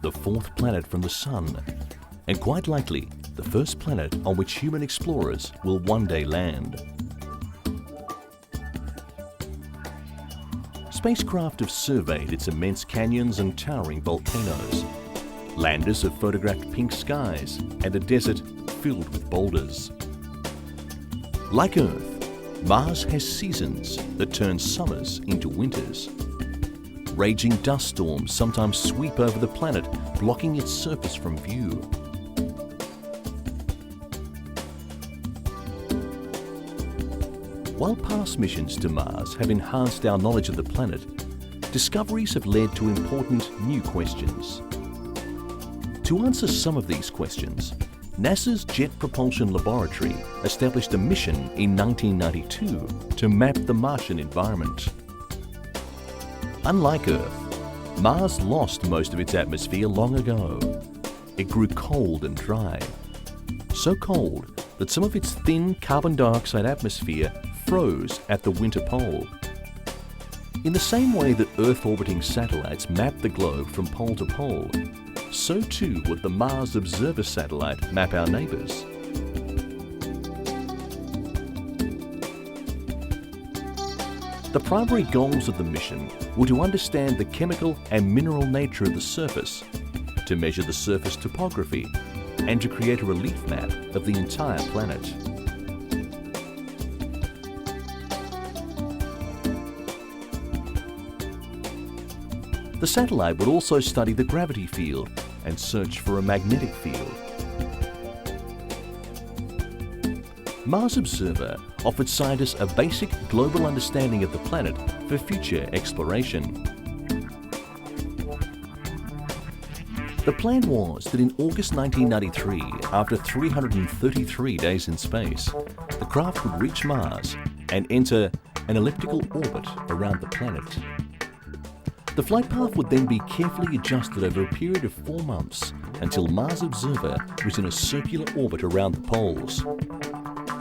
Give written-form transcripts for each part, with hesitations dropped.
the fourth planet from the Sun, and quite likely the first planet on which human explorers will one day land. Spacecraft have surveyed its immense canyons and towering volcanoes. Landers have photographed pink skies and a desert filled with boulders. Like Earth, Mars has seasons that turn summers into winters. Raging dust storms sometimes sweep over the planet, blocking its surface from view. While past missions to Mars have enhanced our knowledge of the planet, discoveries have led to important new questions. To answer some of these questions, NASA's Jet Propulsion Laboratory established a mission in 1992 to map the Martian environment. Unlike Earth, Mars lost most of its atmosphere long ago. It grew cold and dry. So cold that some of its thin carbon dioxide atmosphere froze at the winter pole. In the same way that Earth-orbiting satellites map the globe from pole to pole, so too would the Mars Observer satellite map our neighbours. The primary goals of the mission were to understand the chemical and mineral nature of the surface, to measure the surface topography, and to create a relief map of the entire planet. The satellite would also study the gravity field and search for a magnetic field. Mars Observer offered scientists a basic global understanding of the planet for future exploration. The plan was that in August 1993, after 333 days in space, the craft would reach Mars and enter an elliptical orbit around the planet. The flight path would then be carefully adjusted over a period of 4 months until Mars Observer was in a circular orbit around the poles.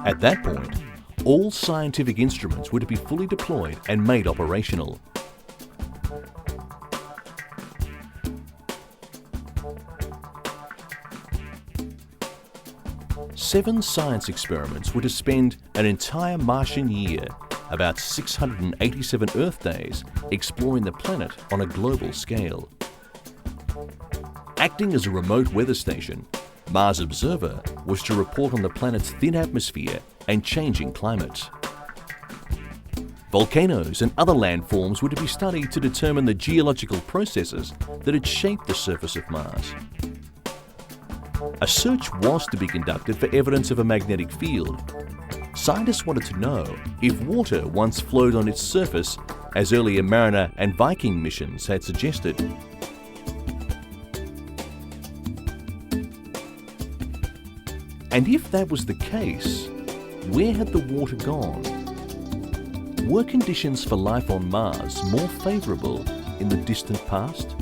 At that point, all scientific instruments were to be fully deployed and made operational. Seven science experiments were to spend an entire Martian year, about 687 Earth days, exploring the planet on a global scale. Acting as a remote weather station, Mars Observer was to report on the planet's thin atmosphere and changing climate. Volcanoes and other landforms were to be studied to determine the geological processes that had shaped the surface of Mars. A search was to be conducted for evidence of a magnetic field. Scientists wanted to know if water once flowed on its surface, as earlier Mariner and Viking missions had suggested. And if that was the case, where had the water gone? Were conditions for life on Mars more favourable in the distant past?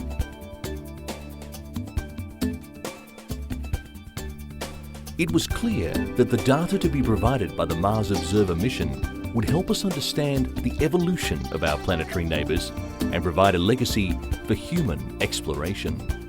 It was clear that the data to be provided by the Mars Observer mission would help us understand the evolution of our planetary neighbours and provide a legacy for human exploration.